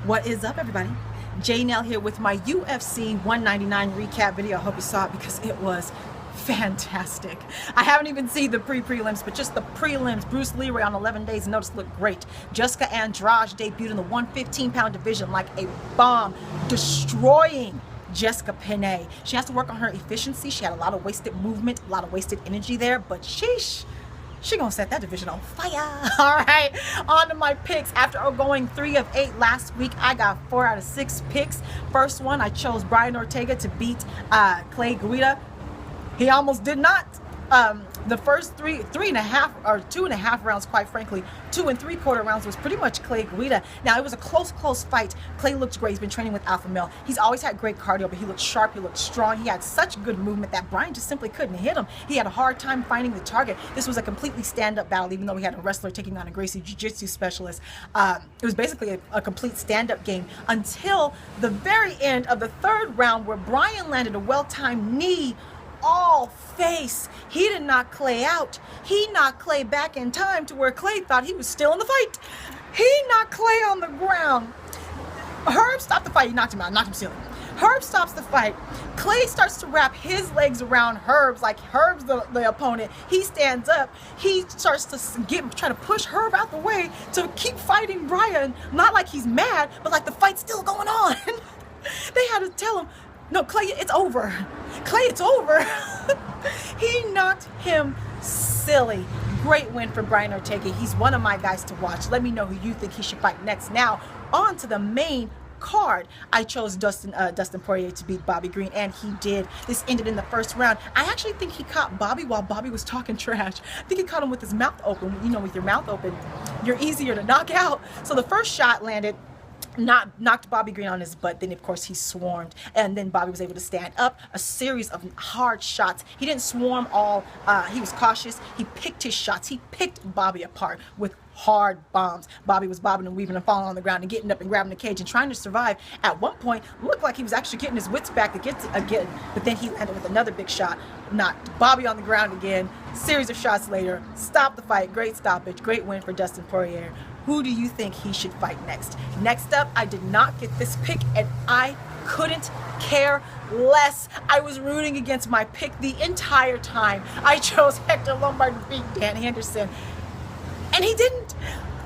What is up, everybody? J Nell here with my UFC 199 recap video. I hope you saw it because it was fantastic. I haven't even seen the prelims, but just the prelims. Bruce Lee on 11 days notice looked great. Jessica Andrade debuted in the 115-pound division like a bomb, destroying Jessica Penne. She has to work on her efficiency. She had a lot of wasted movement, a lot of wasted energy there, but sheesh, she gonna set that division on fire. All right, on to my picks. After going 3 of 8 last week, I got 4 out of 6 picks. First one, I chose Brian Ortega to beat Clay Guida. He almost did not. The first 3.5 or 2.5 rounds, quite frankly, 2 3/4 rounds was pretty much Clay Guida. Now, it was a close fight. Clay looked great. He's been training with Alpha Male. He's always had great cardio, but he looked sharp. He looked strong. He had such good movement that Brian just simply couldn't hit him. He had a hard time finding the target. This was a completely stand-up battle, even though we had a wrestler taking on a Gracie Jiu-Jitsu specialist. It was basically a complete stand-up game until the very end of the 3rd round, where Brian landed a well-timed knee all face. He did knock Clay out. He knocked Clay back in time to where Clay thought he was still in the fight. He knocked Clay on the ground. Herb stopped the fight. He knocked him out, knocked him ceiling. Herb stops the fight. Clay starts to wrap his legs around Herb's, like Herb's the opponent. He stands up. He starts to try to push Herb out the way to keep fighting Brian. Not like he's mad, but like the fight's still going on. They had to tell him, no, Clay, it's over. Clay, it's over. He knocked him silly. Great win for Brian Ortega. He's one of my guys to watch. Let me know who you think he should fight next. Now, on to the main card. I chose Dustin Poirier to beat Bobby Green, and he did. This ended in the 1st round. I actually think he caught Bobby while Bobby was talking trash. I think he caught him with his mouth open. You know, with your mouth open, you're easier to knock out. So the first shot landed, knocked Bobby Green on his butt. Then, of course, he swarmed, and then Bobby was able to stand up. A series of hard shots. He didn't swarm all. He was cautious. He picked his shots. He picked Bobby apart with hard bombs. Bobby was bobbing and weaving and falling on the ground and getting up and grabbing the cage and trying to survive. At one point, looked like he was actually getting his wits back again, but then he landed with another big shot, knocked Bobby on the ground again. Series of shots later, stopped the fight. Great stoppage. Great win for Dustin Poirier. Who do you think he should fight next? Next up, I did not get this pick, and I couldn't care less. I was rooting against my pick the entire time. I chose Hector Lombard to beat Dan Henderson, and he didn't.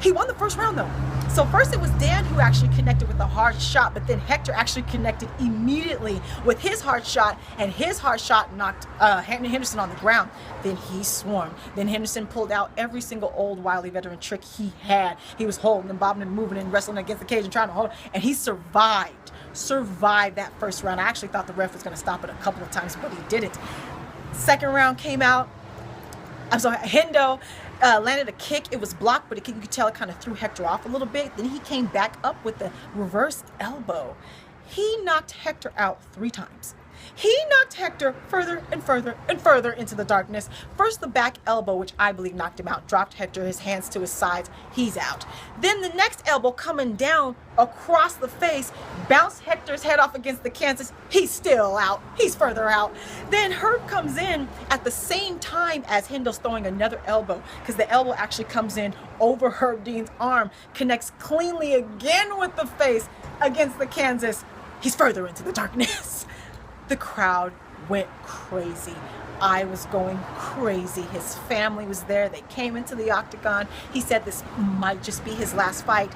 He won the 1st round, though. So first it was Dan who actually connected with a hard shot, but then Hector actually connected immediately with his hard shot, and his hard shot knocked Henderson on the ground. Then he swarmed. Then Henderson pulled out every single old wily veteran trick he had. He was holding and bobbing and moving and wrestling against the cage and trying to hold, and he survived that 1st round. I actually thought the ref was going to stop it a couple of times, but he didn't. 2nd round came out. I'm sorry, Hendo landed a kick. It was blocked, but you could tell it kind of threw Hector off a little bit. Then he came back up with the reverse elbow. He knocked Hector out 3 times. He knocked Hector further and further and further into the darkness. First, the back elbow, which I believe knocked him out, dropped Hector, his hands to his sides. He's out. Then the next elbow coming down across the face, bounced Hector's head off against the canvas. He's still out. He's further out. Then Herb comes in at the same time as Hendo's throwing another elbow, because the elbow actually comes in over Herb Dean's arm, connects cleanly again with the face against the canvas. He's further into the darkness. The crowd went crazy. I was going crazy. His family was there. They came into the octagon. He said this might just be his last fight.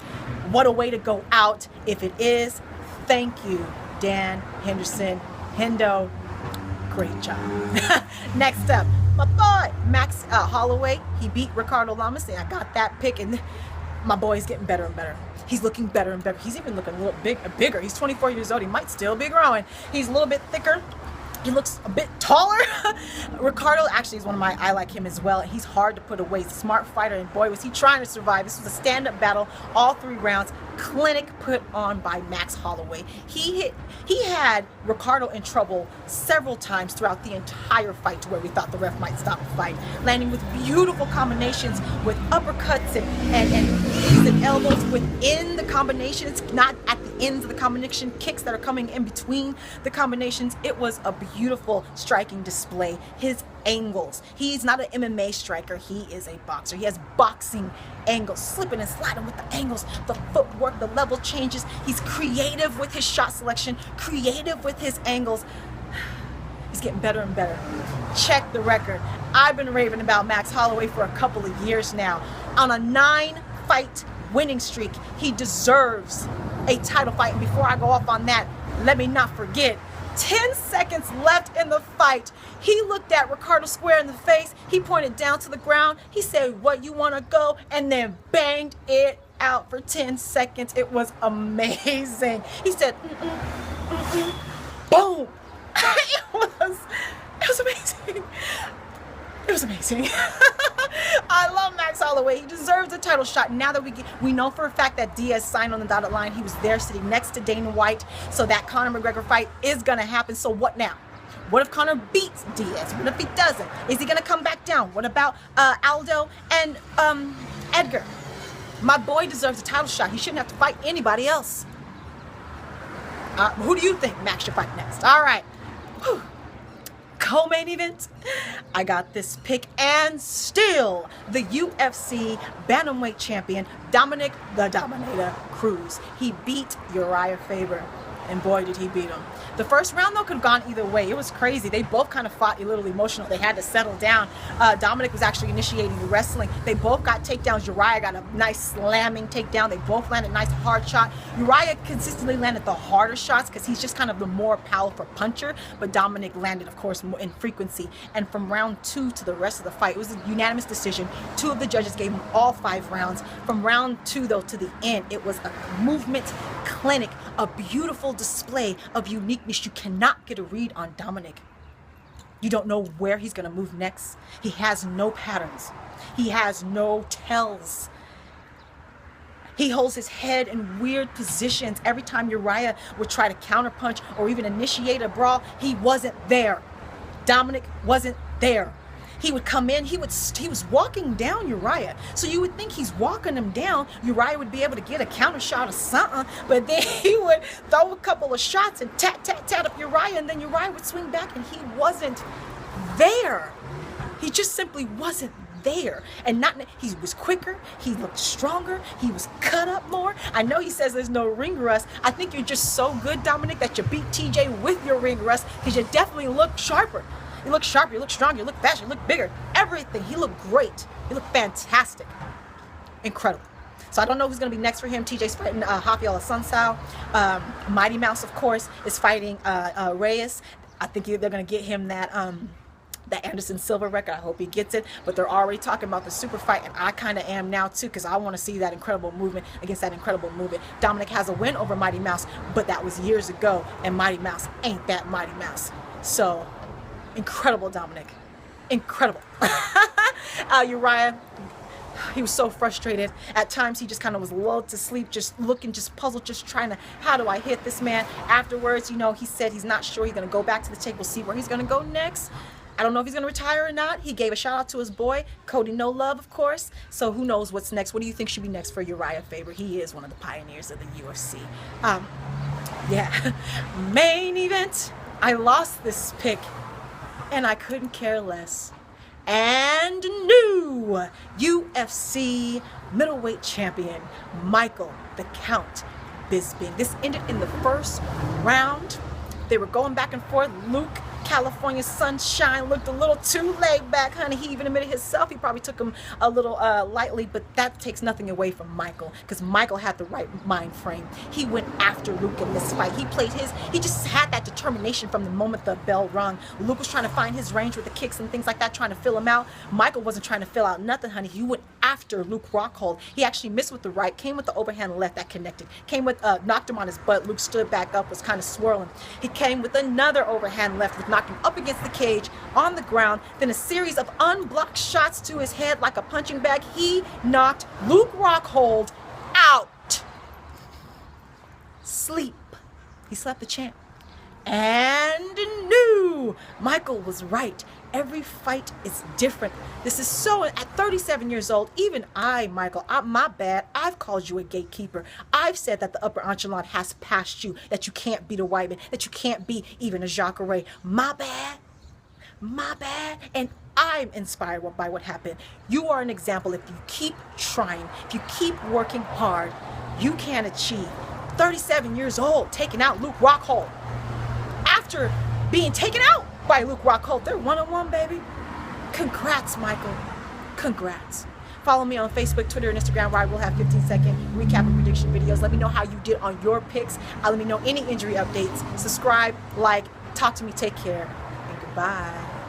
What a way to go out. If it is, thank you, Dan Henderson. Hendo, great job. Next up, my boy, Max Holloway. He beat Ricardo Lamas, and I got that pick, and my boy's getting better and better. He's looking better and better. He's even looking a little bigger. He's 24 years old. He might still be growing. He's a little bit thicker. He looks a bit taller. Ricardo actually is I like him as well. He's hard to put away. He's a smart fighter, and boy, was he trying to survive. This was a stand-up battle, all 3 rounds. Clinic put on by Max Holloway. He had Ricardo in trouble several times throughout the entire fight, to where we thought the ref might stop the fight, landing with beautiful combinations with uppercuts and knees and elbows within the combinations, not at the ends of the combination, kicks that are coming in between the combinations. It was a beautiful striking display. His angles. He's not an MMA striker. He is a boxer. He has boxing angles, slipping and sliding with the angles, the footwork, the level changes. He's creative with his shot selection, creative with his angles. He's getting better and better. Check the record. I've been raving about Max Holloway for a couple of years now. On a 9-fight winning streak, he deserves a title fight. And before I go off on that, let me not forget, 10 seconds left in the fight, he looked at Ricardo square in the face. He pointed down to the ground. He said, "What, you want to go?" And then banged it out for 10 seconds. It was amazing. He said, boom. It was amazing. It was amazing. I love Max Holloway. He deserves a title shot. Now that we know for a fact that Diaz signed on the dotted line, he was there sitting next to Dana White, so that Conor McGregor fight is going to happen. So what now? What if Conor beats Diaz? What if he doesn't? Is he going to come back down? What about Aldo and Edgar? My boy deserves a title shot. He shouldn't have to fight anybody else. Who do you think Max should fight next? All right. Whew. Co-main event, I got this pick, and still the UFC bantamweight champion Dominic the Dominator Cruz. He beat Urijah Faber, and boy did he beat him. The first round though could have gone either way. It was crazy. They both kind of fought a little emotional. They had to settle down. Dominic was actually initiating the wrestling. They both got takedowns. Urijah got a nice slamming takedown. They both landed nice hard shot. Urijah consistently landed the harder shots because he's just kind of the more powerful puncher, but Dominic landed, of course, more in frequency. And from round 2 to the rest of the fight, it was a unanimous decision. 2 of the judges gave him all 5 rounds. From round 2 though to the end, it was a movement clinic, a beautiful display of uniqueness. You cannot get a read on Dominic. You don't know where he's going to move next. He has no patterns. He has no tells. He holds his head in weird positions. Every time Urijah would try to counterpunch or even initiate a brawl, he wasn't there. Dominic wasn't there. He would come in, he was walking down Urijah. So you would think he's walking him down. Urijah would be able to get a counter shot or something, but then he would throw a couple of shots and tat up Urijah, and then Urijah would swing back, and he wasn't there. He just simply wasn't there. And he was quicker, he looked stronger, he was cut up more. I know he says there's no ring rust. I think you're just so good, Dominic, that you beat TJ with your ring rust, because you definitely look sharper. You look sharper, you look stronger, you look faster, you look bigger. Everything. He looked great. He looked fantastic. Incredible. So I don't know who's going to be next for him. TJ's fighting Rafael Assunção. Mighty Mouse, of course, is fighting Reyes. I think they're going to get him that Anderson Silva record. I hope he gets it. But they're already talking about the super fight, and I kind of am now too, because I want to see that incredible movement against that incredible movement. Dominic has a win over Mighty Mouse, but that was years ago, and Mighty Mouse ain't that Mighty Mouse. So incredible, Dominic. Incredible. Urijah, he was so frustrated. At times, he just kind of was lulled to sleep, just looking, just puzzled, just trying to, how do I hit this man? Afterwards, you know, he said he's not sure. He's going to go back to the tape. We'll see where he's going to go next. I don't know if he's going to retire or not. He gave a shout out to his boy, Cody No Love, of course. So who knows what's next? What do you think should be next for Urijah Faber? He is one of the pioneers of the UFC. Yeah. Main event. I lost this pick, and I couldn't care less. And new UFC middleweight champion, Michael the Count Bisping. This ended in the first round. They were going back and forth. Luke, California Sunshine, looked a little too laid back, honey. He even admitted himself he probably took him a little lightly, but that takes nothing away from Michael, because Michael had the right mind frame. He went after Luke in this fight. He just had that determination from the moment the bell rung. Luke was trying to find his range with the kicks and things like that, trying to fill him out. Michael wasn't trying to fill out nothing, honey. He went after Luke Rockhold. He actually missed with the right, came with the overhand left that connected, came with, knocked him on his butt. Luke stood back up, was kind of swirling. He came with another overhand left, with knocked him up against the cage on the ground, then a series of unblocked shots to his head like a punching bag. He knocked Luke Rockhold out. Sleep. He slept the champ. And new. Michael was right. Every fight is different. This is so, at 37 years old, even I, Michael, my bad, I've called you a gatekeeper. I've said that the upper echelon has passed you, that you can't beat a white man, that you can't beat even a Jacare. My bad. My bad. And I'm inspired by what happened. You are an example. If you keep trying, if you keep working hard, you can achieve. 37 years old, taking out Luke Rockhold. After being taken out by Luke Rockhold, they're 1-on-1, baby. Congrats, Michael. Congrats. Follow me on Facebook, Twitter, and Instagram, where I will have 15-second recap and prediction videos. Let me know how you did on your picks. Let me know any injury updates. Subscribe, like, talk to me. Take care, and goodbye.